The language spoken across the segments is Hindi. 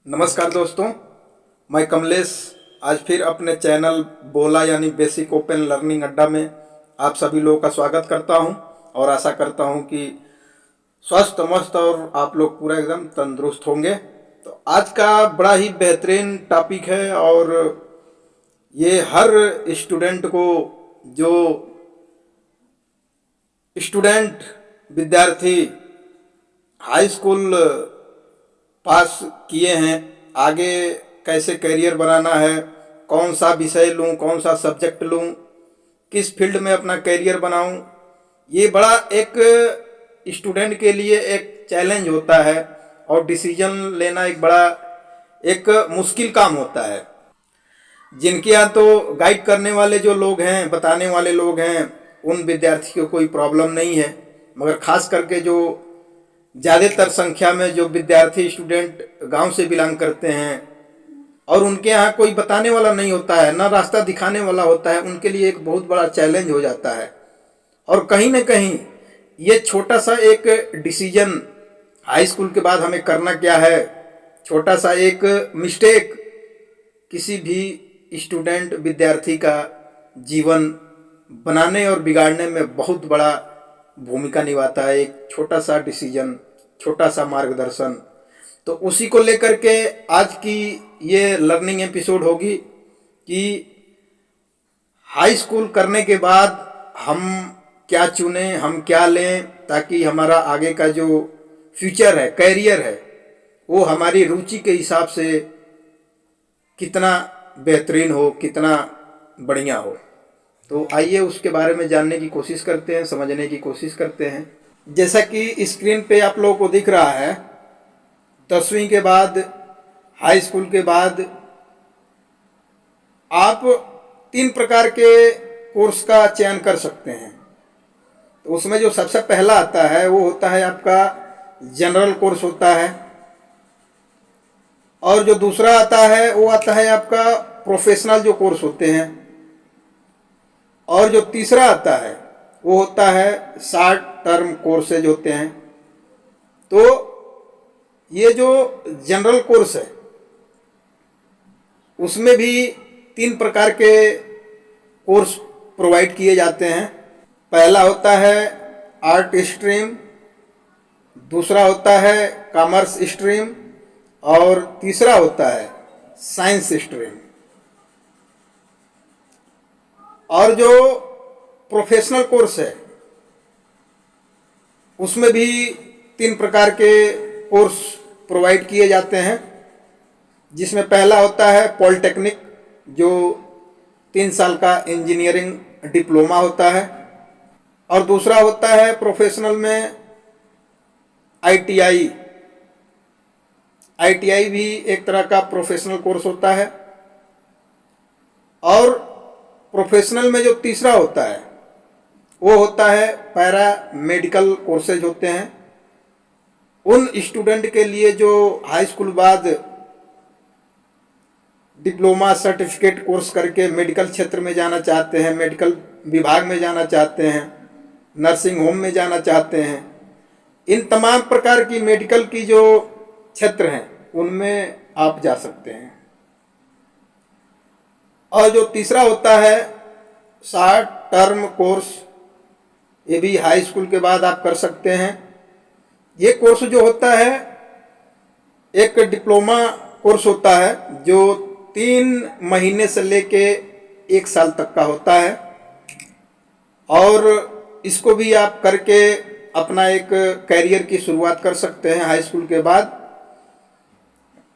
नमस्कार दोस्तों, मैं कमलेश आज फिर अपने चैनल बोला यानी बेसिक ओपन लर्निंग अड्डा में आप सभी लोगों का स्वागत करता हूं और आशा करता हूं कि स्वस्थ मस्त और आप लोग पूरा एकदम तंदुरुस्त होंगे। तो आज का बड़ा ही बेहतरीन टॉपिक है और ये हर स्टूडेंट को, जो स्टूडेंट विद्यार्थी हाई स्कूल पास किए हैं, आगे कैसे करियर बनाना है, कौन सा विषय लूं, कौन सा सब्जेक्ट लूं, किस फील्ड में अपना करियर बनाऊं, ये बड़ा एक स्टूडेंट के लिए एक चैलेंज होता है और डिसीजन लेना एक बड़ा एक मुश्किल काम होता है। जिनके यहाँ तो गाइड करने वाले जो लोग हैं, बताने वाले लोग हैं, उन विद्यार्थी को कोई प्रॉब्लम नहीं है, मगर खास करके जो ज़्यादातर संख्या में जो विद्यार्थी स्टूडेंट गांव से बिलोंग करते हैं और उनके यहाँ कोई बताने वाला नहीं होता है, ना रास्ता दिखाने वाला होता है, उनके लिए एक बहुत बड़ा चैलेंज हो जाता है। और कहीं ना कहीं ये छोटा सा एक डिसीजन हाई स्कूल के बाद हमें करना क्या है, छोटा सा एक मिस्टेक किसी भी स्टूडेंट विद्यार्थी का जीवन बनाने और बिगाड़ने में बहुत बड़ा भूमिका निभाता है। एक छोटा सा डिसीजन, छोटा सा मार्गदर्शन। तो उसी को लेकर के आज की ये लर्निंग एपिसोड होगी कि हाई स्कूल करने के बाद हम क्या चुनें, हम क्या लें, ताकि हमारा आगे का जो फ्यूचर है, कैरियर है, वो हमारी रुचि के हिसाब से कितना बेहतरीन हो, कितना बढ़िया हो। तो आइए उसके बारे में जानने की कोशिश करते हैं, समझने की कोशिश करते हैं। जैसा कि स्क्रीन पे आप लोगों को दिख रहा है, 10वीं के बाद, हाई स्कूल के बाद आप 3 प्रकार के कोर्स का चयन कर सकते हैं। तो उसमें जो सबसे पहला आता है वो होता है आपका जनरल कोर्स होता है, और जो दूसरा आता है वो आता है आपका प्रोफेशनल जो कोर्स होते हैं, और जो तीसरा आता है वो होता है शॉर्ट टर्म कोर्सेज होते हैं। तो ये जो जनरल कोर्स है उसमें भी 3 प्रकार के कोर्स प्रोवाइड किए जाते हैं। पहला होता है आर्ट स्ट्रीम, दूसरा होता है कॉमर्स स्ट्रीम, और तीसरा होता है साइंस स्ट्रीम। और जो प्रोफेशनल कोर्स है उसमें भी 3 प्रकार के कोर्स प्रोवाइड किए जाते हैं, जिसमें पहला होता है पॉलिटेक्निक, जो 3 साल का इंजीनियरिंग डिप्लोमा होता है, और दूसरा होता है प्रोफेशनल में आईटीआई। आईटीआई भी एक तरह का प्रोफेशनल कोर्स होता है। और प्रोफेशनल में जो तीसरा होता है वो होता है पैरा मेडिकल कोर्सेज होते हैं। उन स्टूडेंट के लिए जो हाई स्कूल बाद डिप्लोमा सर्टिफिकेट कोर्स करके मेडिकल क्षेत्र में जाना चाहते हैं, मेडिकल विभाग में जाना चाहते हैं, नर्सिंग होम में जाना चाहते हैं, इन तमाम प्रकार की मेडिकल की जो क्षेत्र हैं उनमें आप जा सकते हैं। और जो तीसरा होता है शॉर्ट टर्म कोर्स, ये भी हाई स्कूल के बाद आप कर सकते हैं। ये कोर्स जो होता है एक डिप्लोमा कोर्स होता है, जो 3 महीने से लेके 1 साल तक का होता है, और इसको भी आप करके अपना एक कैरियर की शुरुआत कर सकते हैं हाई स्कूल के बाद।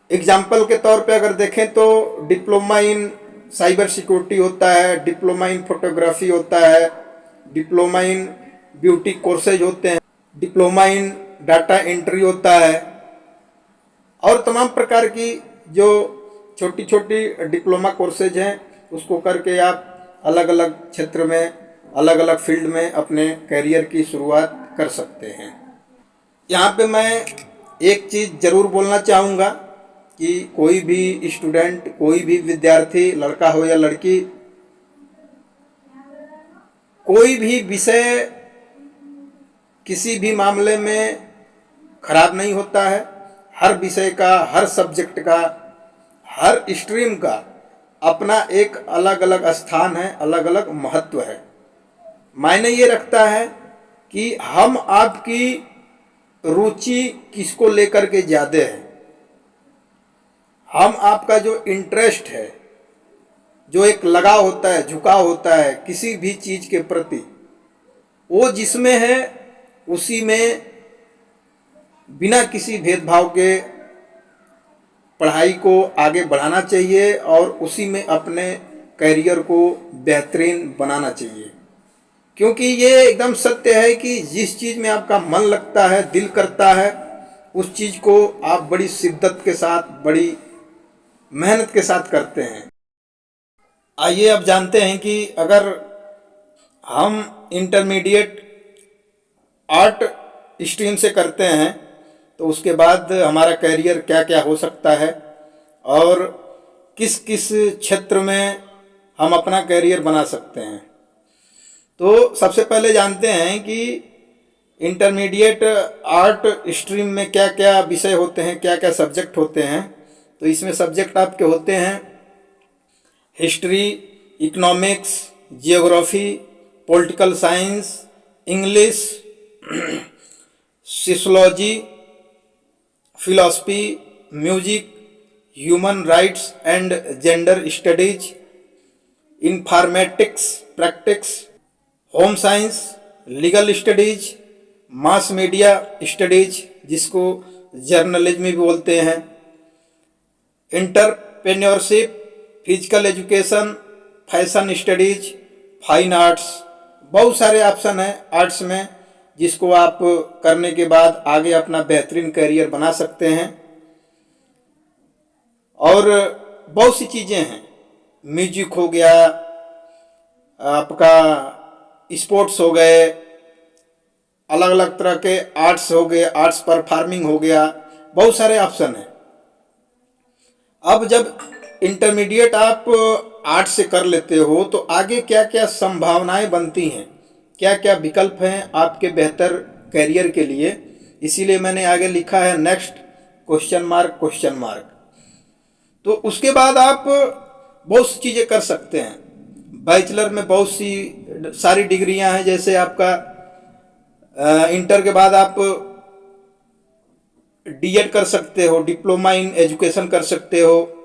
एग्जाम्पल के तौर पे अगर देखें तो डिप्लोमा इन साइबर सिक्योरिटी होता है, डिप्लोमा इन फोटोग्राफी होता है, डिप्लोमा इन ब्यूटी कोर्सेज होते हैं, डिप्लोमा इन डाटा एंट्री होता है, और तमाम प्रकार की जो छोटी छोटी डिप्लोमा कोर्सेज हैं उसको करके आप अलग अलग क्षेत्र में, अलग अलग फील्ड में अपने करियर की शुरुआत कर सकते हैं। यहाँ पे मैं एक चीज़ ज़रूर बोलना चाहूँगा कि कोई भी स्टूडेंट, कोई भी विद्यार्थी, लड़का हो या लड़की, कोई भी विषय किसी भी मामले में खराब नहीं होता है। हर विषय का, हर सब्जेक्ट का, हर स्ट्रीम का अपना एक अलग अलग स्थान है, अलग अलग महत्व है। मायने ये रखता है कि हम आपकी रुचि किसको लेकर के ज़्यादा है, हम आपका जो इंटरेस्ट है, जो एक लगाव होता है, झुकाव होता है किसी भी चीज़ के प्रति, वो जिसमें है उसी में बिना किसी भेदभाव के पढ़ाई को आगे बढ़ाना चाहिए और उसी में अपने करियर को बेहतरीन बनाना चाहिए। क्योंकि ये एकदम सत्य है कि जिस चीज़ में आपका मन लगता है, दिल करता है, उस चीज़ को आप बड़ी शिद्दत के साथ, बड़ी मेहनत के साथ करते हैं। आइए अब जानते हैं कि अगर हम इंटरमीडिएट आर्ट स्ट्रीम से करते हैं तो उसके बाद हमारा करियर क्या क्या हो सकता है और किस किस क्षेत्र में हम अपना करियर बना सकते हैं। तो सबसे पहले जानते हैं कि इंटरमीडिएट आर्ट स्ट्रीम में क्या क्या विषय होते हैं, क्या क्या सब्जेक्ट होते हैं। तो इसमें सब्जेक्ट आपके होते हैं history, economics, geography, political science, English, sociology, philosophy, music, human rights and gender studies, informatics practices, home science, legal studies, mass media studies जिसको जर्नलिज्म भी बोलते हैं, entrepreneurship, physical education, fashion studies, fine arts. बहुत सारे ऑप्शन हैं आर्ट्स में जिसको आप करने के बाद आगे अपना बेहतरीन करियर बना सकते हैं। और बहुत सी चीज़ें हैं, म्यूजिक हो गया, आपका स्पोर्ट्स हो गए, अलग अलग तरह के आर्ट्स हो गए, आर्ट्स परफॉर्मिंग हो गया, बहुत सारे ऑप्शन हैं। अब जब इंटरमीडिएट आप आर्ट से कर लेते हो तो आगे क्या क्या संभावनाएं बनती हैं, क्या क्या विकल्प हैं आपके बेहतर करियर के लिए। इसीलिए मैंने आगे लिखा है next question mark question mark. तो उसके बाद आप बहुत सी चीज़ें कर सकते हैं। बैचलर में बहुत सी सारी डिग्रियां हैं, जैसे आपका इंटर के बाद आप डीएड कर सकते हो, डिप्लोमा इन एजुकेशन कर सकते हो।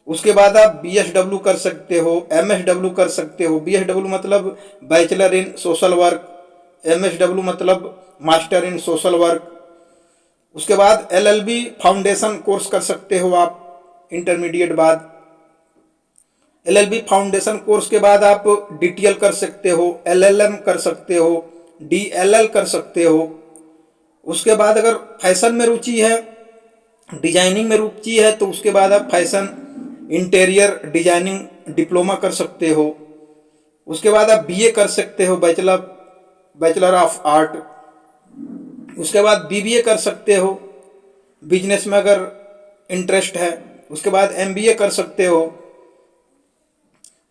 उसके बाद आप बीएसडब्ल्यू कर सकते हो, एमएसडब्ल्यू कर सकते हो। बीएसडब्ल्यू मतलब bachelor in social work, MSW मतलब मास्टर इन सोशल वर्क। उसके बाद एलएलबी फाउंडेशन कोर्स कर सकते हो आप इंटरमीडिएट बाद। एलएलबी फाउंडेशन कोर्स के बाद आप डीटीएल कर सकते हो, एलएलएम कर सकते हो, डीएलएल कर सकते हो। उसके बाद अगर फैशन में रुचि है, डिजाइनिंग में रुचि है, तो उसके बाद आप फैशन इंटीरियर डिजाइनिंग डिप्लोमा कर सकते हो। उसके बाद आप बीए कर सकते हो, बैचलर ऑफ आर्ट। उसके बाद बीबीए कर सकते हो बिजनेस में अगर इंटरेस्ट है। उसके बाद एमबीए कर सकते हो।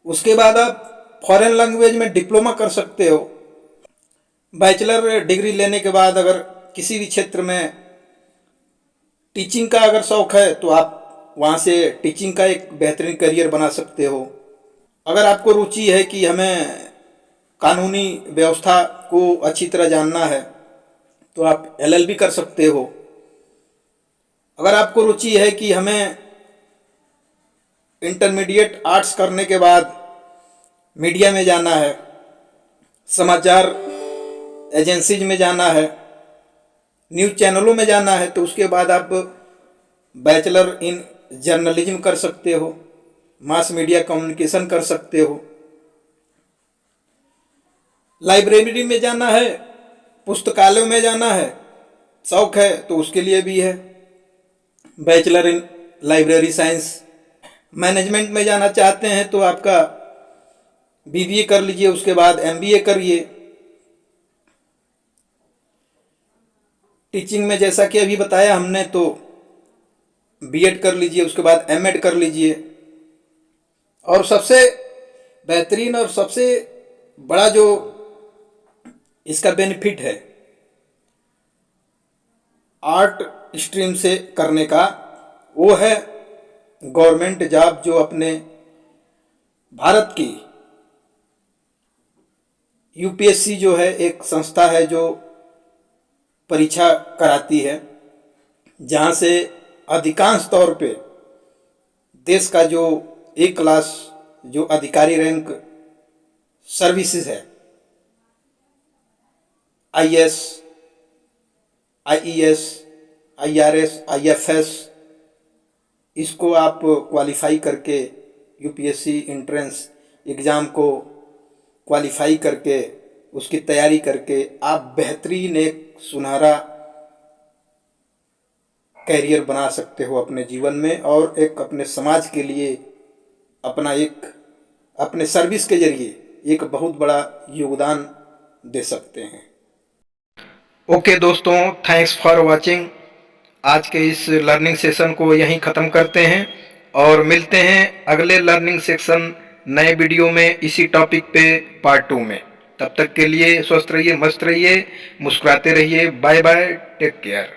उसके बाद आप फॉरेन लैंग्वेज में डिप्लोमा कर सकते हो। बैचलर डिग्री लेने के बाद अगर किसी भी क्षेत्र में टीचिंग का अगर शौक है तो आप वहाँ से टीचिंग का एक बेहतरीन करियर बना सकते हो। अगर आपको रुचि है कि हमें कानूनी व्यवस्था को अच्छी तरह जानना है तो आप एलएलबी कर सकते हो। अगर आपको रुचि है कि हमें इंटरमीडिएट आर्ट्स करने के बाद मीडिया में जाना है, समाचार एजेंसीज में जाना है, न्यूज़ चैनलों में जाना है, तो उसके बाद आप बैचलर इन जर्नलिज्म कर सकते हो, मास मीडिया कम्युनिकेशन कर सकते हो। लाइब्रेरी में जाना है, पुस्तकालयों में जाना है, शौक है तो उसके लिए भी है bachelor in library science. Management में जाना चाहते हैं तो आपका बीबीए कर लीजिए, उसके बाद एमबीए करिए। टीचिंग में जैसा कि अभी बताया हमने तो बीएड कर लीजिए, उसके बाद एमएड कर लीजिए। और सबसे बेहतरीन और सबसे बड़ा जो इसका बेनिफिट है, आर्ट स्ट्रीम से करने का, वो है गवर्नमेंट जॉब जो अपने भारत की यूपीएससी जो है एक संस्था है जो परीक्षा कराती है, जहाँ से अधिकांश तौर पे देश का जो ए क्लास जो अधिकारी रैंक सर्विसेज है, आईएएस, आईईएस, आईआरएस, आईएफएस, इसको आप क्वालिफाई करके यूपीएससी एंट्रेंस एग्ज़ाम को क्वालिफाई करके उसकी तैयारी करके आप बेहतरीन एक सुनहरा कैरियर बना सकते हो अपने जीवन में, और एक अपने समाज के लिए अपना एक अपने सर्विस के जरिए एक बहुत बड़ा योगदान दे सकते हैं। ओके दोस्तों, थैंक्स फॉर वाचिंग। आज के इस लर्निंग सेशन को यहीं ख़त्म करते हैं और मिलते हैं अगले लर्निंग सेक्शन नए वीडियो में इसी टॉपिक पे पार्ट 2 में। तब तक के लिए स्वस्थ रहिए, मस्त रहिए, मुस्कुराते रहिए। Bye bye, take care.